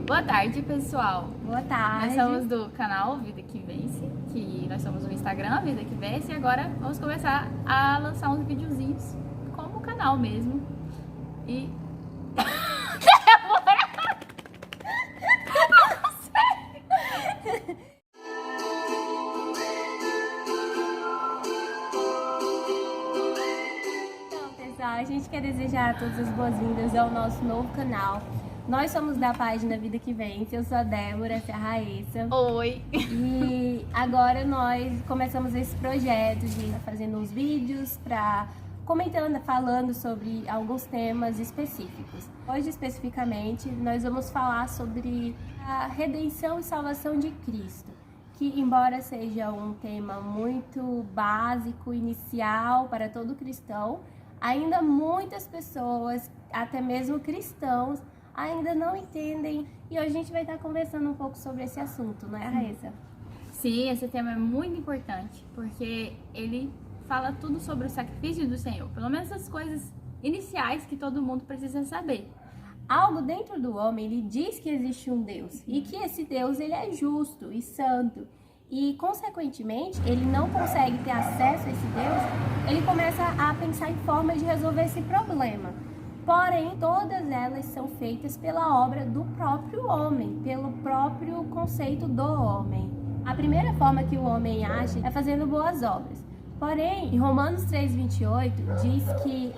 Boa tarde, pessoal. Boa tarde. Nós somos do canal Vida que Vence, que nós somos no Instagram, Vida que Vence, e agora vamos começar a lançar uns videozinhos como o canal mesmo. E... Então, pessoal, a gente quer desejar a todos as boas-vindas ao nosso novo canal. Nós somos da página Vida que Vence, eu sou a Débora, essa é a Raíssa. Oi! E agora nós começamos esse projeto de estar fazendo uns vídeos comentando, falando sobre alguns temas específicos. Hoje, especificamente, nós vamos falar sobre a redenção e salvação de Cristo, que, embora seja um tema muito básico, inicial para todo cristão, ainda muitas pessoas, até mesmo cristãos, ainda não entendem, e hoje a gente vai estar conversando um pouco sobre esse assunto, não é, Raíssa? Sim, esse tema é muito importante, porque ele fala tudo sobre o sacrifício do Senhor, pelo menos as coisas iniciais que todo mundo precisa saber. Algo dentro do homem, ele diz que existe um Deus, e que esse Deus, ele é justo e santo, e, consequentemente, ele não consegue ter acesso a esse Deus, ele começa a pensar em formas de resolver esse problema. Porém, todas elas são feitas pela obra do próprio homem, pelo próprio conceito do homem. A primeira forma que o homem age é fazendo boas obras. Porém, em Romanos 3,28, diz que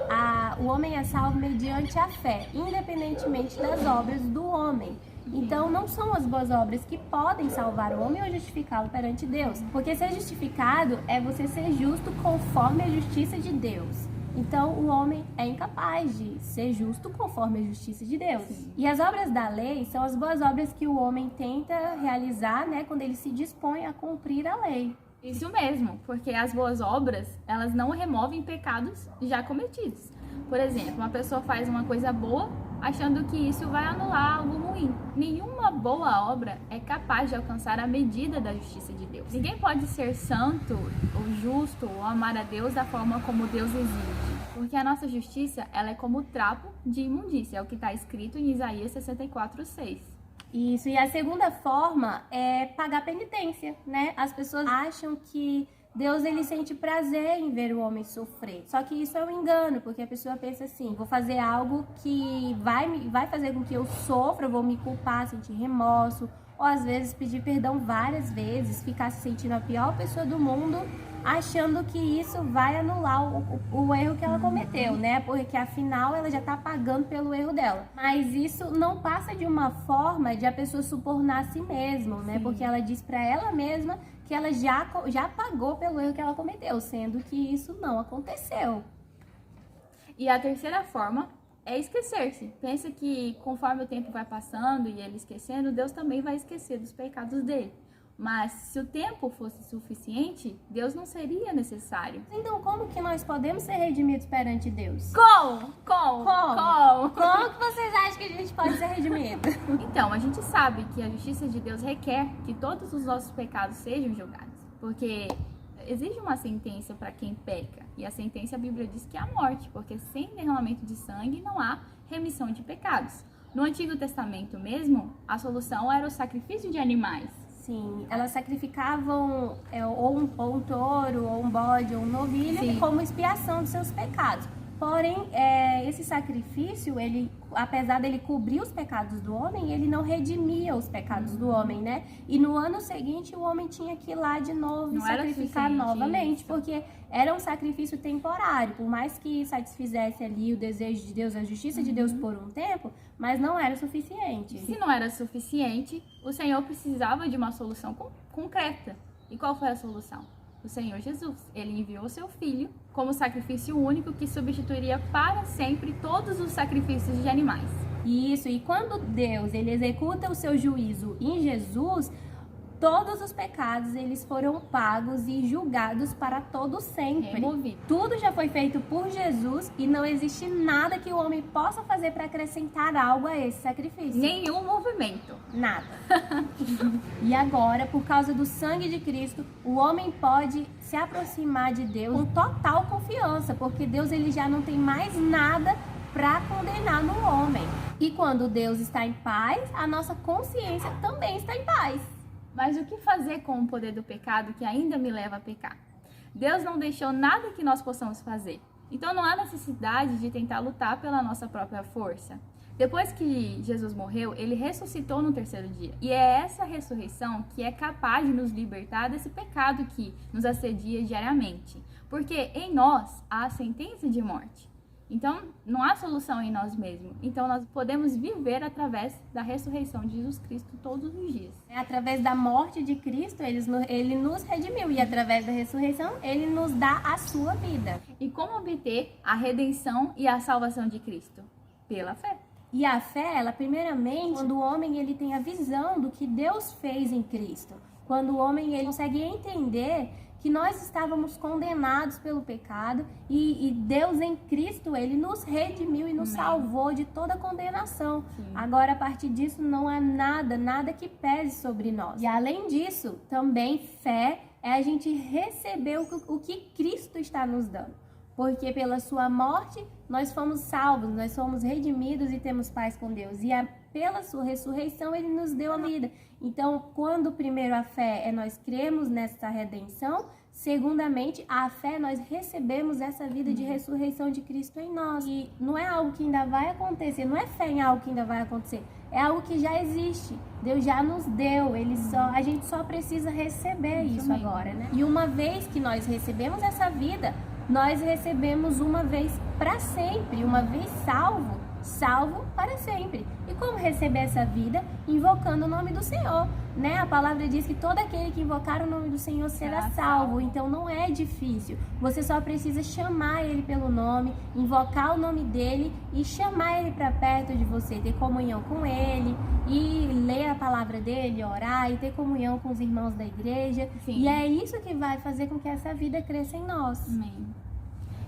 o homem é salvo mediante a fé, independentemente das obras do homem. Então, não são as boas obras que podem salvar o homem ou justificá-lo perante Deus. Porque ser justificado é você ser justo conforme a justiça de Deus. Então, o homem é incapaz de ser justo conforme a justiça de Deus. Sim. E as obras da lei são as boas obras que o homem tenta realizar, quando ele se dispõe a cumprir a lei. Isso mesmo, porque as boas obras, elas não removem pecados já cometidos. Por exemplo, uma pessoa faz uma coisa boa achando que isso vai anular algo ruim. Nenhuma boa obra é capaz de alcançar a medida da justiça de Deus. Ninguém pode ser santo, ou justo, ou amar a Deus da forma como Deus exige. Porque a nossa justiça, ela é como trapo de imundícia, é o que está escrito em Isaías 64:6. Isso, e a segunda forma é pagar penitência, As pessoas acham que Deus, ele sente prazer em ver o homem sofrer. Só que isso é um engano, porque a pessoa pensa assim, vou fazer algo que vai fazer com que eu sofra, eu vou me culpar, sentir remorso, ou às vezes pedir perdão várias vezes, ficar se sentindo a pior pessoa do mundo, achando que isso vai anular o erro que ela cometeu, Porque afinal ela já está pagando pelo erro dela. Mas isso não passa de uma forma de a pessoa subornar a si mesma, Porque ela diz para ela mesma que ela já pagou pelo erro que ela cometeu, sendo que isso não aconteceu. E a terceira forma é esquecer-se. Pensa que conforme o tempo vai passando e ele esquecendo, Deus também vai esquecer dos pecados dele. Mas se o tempo fosse suficiente, Deus não seria necessário. Então, como que nós podemos ser redimidos perante Deus? Como que vocês acham que a gente pode ser redimido? Então, a gente sabe que a justiça de Deus requer que todos os nossos pecados sejam julgados. Porque existe uma sentença para quem peca. E a sentença, a Bíblia diz que é a morte. Porque sem derramamento de sangue não há remissão de pecados. No Antigo Testamento mesmo, a solução era o sacrifício de animais. Sim, elas sacrificavam ou um touro, ou um bode, ou um novilho, como expiação dos seus pecados. Porém, esse sacrifício, apesar dele cobrir os pecados do homem, ele não redimia os pecados do homem, E no ano seguinte, o homem tinha que ir lá de novo e sacrificar novamente, porque era um sacrifício temporário. Por mais que satisfizesse ali o desejo de Deus, a justiça de Deus por um tempo, mas não era suficiente. Se não era suficiente, o Senhor precisava de uma solução concreta. E qual foi a solução? O Senhor Jesus. Ele enviou seu Filho como sacrifício único que substituiria para sempre todos os sacrifícios de animais. Isso, e quando Deus ele executa o seu juízo em Jesus, todos os pecados eles foram pagos e julgados para todo sempre. Removido. Tudo já foi feito por Jesus e não existe nada que o homem possa fazer para acrescentar algo a esse sacrifício. Nenhum movimento. Nada. E agora, por causa do sangue de Cristo, o homem pode se aproximar de Deus com total confiança, porque Deus ele já não tem mais nada para condenar no homem. E quando Deus está em paz, a nossa consciência também está em paz. Mas o que fazer com o poder do pecado que ainda me leva a pecar? Deus não deixou nada que nós possamos fazer. Então não há necessidade de tentar lutar pela nossa própria força. Depois que Jesus morreu, ele ressuscitou no terceiro dia. E é essa ressurreição que é capaz de nos libertar desse pecado que nos assedia diariamente. Porque em nós há a sentença de morte. Então, não há solução em nós mesmos. Então, nós podemos viver através da ressurreição de Jesus Cristo todos os dias. Através da morte de Cristo, ele nos redimiu. E através da ressurreição, ele nos dá a sua vida. E como obter a redenção e a salvação de Cristo? Pela fé. E a fé, ela primeiramente, quando o homem ele tem a visão do que Deus fez em Cristo. Quando o homem ele consegue entender que nós estávamos condenados pelo pecado e Deus em Cristo, ele nos redimiu e nos salvou de toda condenação. Sim. Agora, a partir disso, não há nada que pese sobre nós. E além disso, também fé é a gente receber o que Cristo está nos dando. Porque pela sua morte, nós fomos salvos, nós somos redimidos e temos paz com Deus. E pela sua ressurreição, ele nos deu a vida. Então, quando primeiro a fé é nós cremos nessa redenção, segundamente, a fé nós recebemos essa vida de ressurreição de Cristo em nós. E não é algo que ainda vai acontecer, não é fé em algo que ainda vai acontecer. É algo que já existe. Deus já nos deu. A gente só precisa receber isso agora, né? E uma vez que nós recebemos essa vida, nós recebemos uma vez para sempre, uma vez salvo para sempre. E como receber essa vida? Invocando o nome do Senhor, né? A palavra diz que todo aquele que invocar o nome do Senhor será salvo. Então não é difícil. Você só precisa chamar ele pelo nome, invocar o nome dele e chamar ele para perto de você, ter comunhão com ele e ler a palavra dele, orar e ter comunhão com os irmãos da igreja. Sim. E é isso que vai fazer com que essa vida cresça em nós. Amém.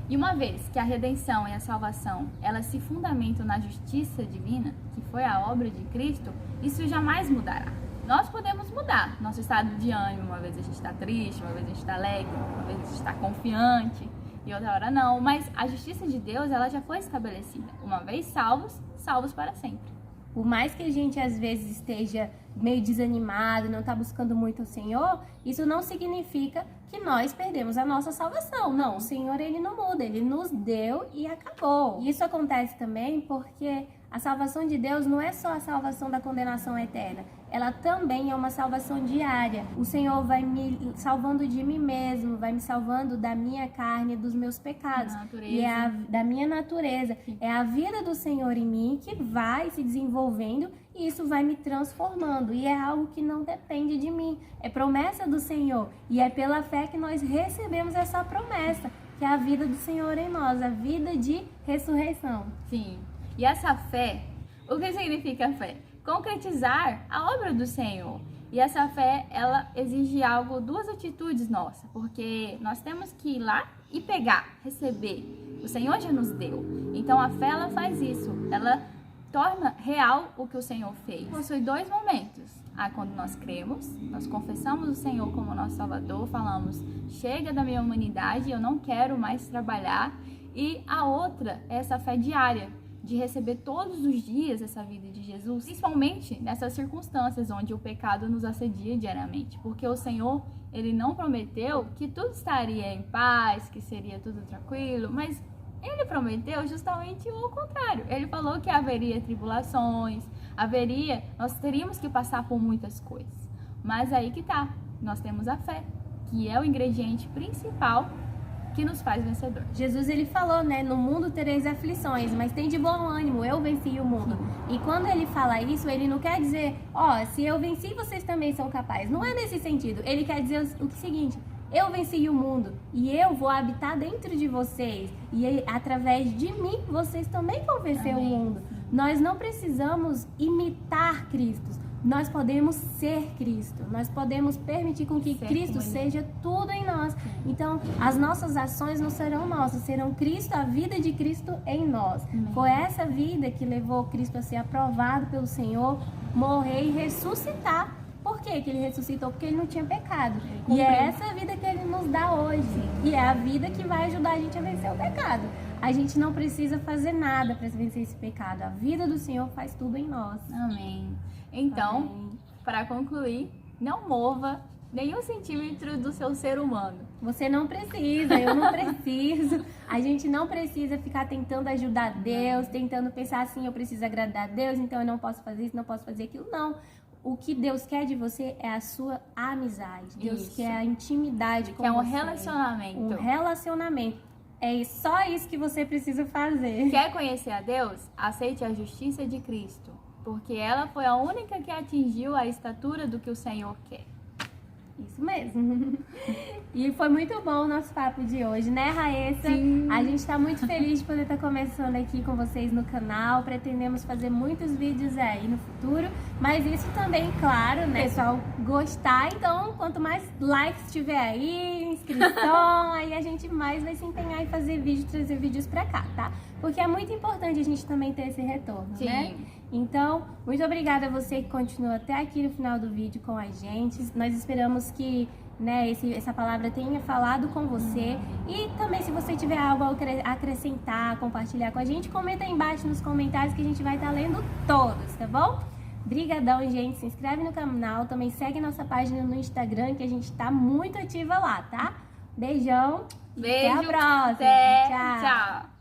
E uma vez que a redenção e a salvação, elas se fundamentam na justiça divina, que foi a obra de Cristo, isso jamais mudará. Nós podemos mudar nosso estado de ânimo, uma vez a gente está triste, uma vez a gente está alegre, uma vez a gente está confiante, e outra hora não. Mas a justiça de Deus, ela já foi estabelecida. Uma vez salvos, salvos para sempre. Por mais que a gente às vezes esteja meio desanimado, não está buscando muito o Senhor, isso não significa que nós perdemos a nossa salvação. Não, o Senhor ele não muda, ele nos deu e acabou. E isso acontece também porque a salvação de Deus não é só a salvação da condenação eterna, ela também é uma salvação diária. O Senhor vai me salvando de mim mesmo, vai me salvando da minha carne, dos meus pecados. E é da minha natureza. Sim. É a vida do Senhor em mim que vai se desenvolvendo e isso vai me transformando. E é algo que não depende de mim. É promessa do Senhor. E é pela fé que nós recebemos essa promessa, que é a vida do Senhor em nós, a vida de ressurreição. Sim. E essa fé, o que significa fé? Concretizar a obra do Senhor. E essa fé, ela exige duas atitudes nossas, porque nós temos que ir lá e pegar, receber. O Senhor já nos deu. Então a fé, ela faz isso. Ela torna real o que o Senhor fez. Possui dois momentos. Quando nós cremos, nós confessamos o Senhor como nosso Salvador, falamos, chega da minha humanidade, eu não quero mais trabalhar. E a outra é essa fé diária, de receber todos os dias essa vida de Jesus, principalmente nessas circunstâncias onde o pecado nos assedia diariamente, porque o Senhor, ele não prometeu que tudo estaria em paz, que seria tudo tranquilo, mas ele prometeu justamente o contrário. Ele falou que haveria tribulações, nós teríamos que passar por muitas coisas, mas aí que tá, nós temos a fé, que é o ingrediente principal que nos faz vencedor. Jesus ele falou, né, no mundo tereis aflições, mas tem de bom ânimo, eu venci o mundo. E quando ele fala isso, ele não quer dizer, se eu venci, vocês também são capazes. Não é nesse sentido. Ele quer dizer o seguinte, eu venci o mundo e eu vou habitar dentro de vocês e através de mim, vocês também vão vencer o mundo. Nós não precisamos imitar Cristo. Nós podemos ser Cristo, nós podemos permitir com que Cristo seja tudo em nós. Então, as nossas ações não serão nossas, serão Cristo, a vida de Cristo em nós. Foi essa vida que levou Cristo a ser aprovado pelo Senhor, morrer e ressuscitar. Por que ele ressuscitou? Porque ele não tinha pecado. E é essa vida que ele nos dá hoje. E é a vida que vai ajudar a gente a vencer o pecado. a gente não precisa fazer nada para vencer esse pecado. A vida do Senhor faz tudo em nós. Amém. Então, para concluir, não mova nenhum centímetro do seu ser humano. Você não precisa, eu não preciso. A gente não precisa ficar tentando ajudar Deus, tentando pensar assim, eu preciso agradar a Deus, então eu não posso fazer isso, não posso fazer aquilo. Não. O que Deus quer de você é a sua amizade. Deus quer a intimidade com você. É um relacionamento. Um relacionamento. É só isso que você precisa fazer. Quer conhecer a Deus? Aceite a justiça de Cristo, porque ela foi a única que atingiu a estatura do que o Senhor quer. Isso mesmo. E foi muito bom o nosso papo de hoje, né, Raessa? Sim. A gente tá muito feliz de poder estar começando aqui com vocês no canal. Pretendemos fazer muitos vídeos aí no futuro, mas isso também, claro, né, pessoal, gostar. Então, quanto mais likes tiver aí, inscrição, aí a gente mais vai se empenhar em fazer vídeo, trazer vídeos pra cá, tá? Porque é muito importante a gente também ter esse retorno, né? Então, muito obrigada a você que continua até aqui no final do vídeo com a gente. Nós esperamos que, né, essa palavra tenha falado com você. E também, se você tiver algo a acrescentar, compartilhar com a gente, comenta aí embaixo nos comentários que a gente vai estar lendo todos, tá bom? Brigadão, gente. Se inscreve no canal. Também segue nossa página no Instagram, que a gente tá muito ativa lá, tá? Beijão. Beijo. Até a próxima. Até. Tchau. Tchau.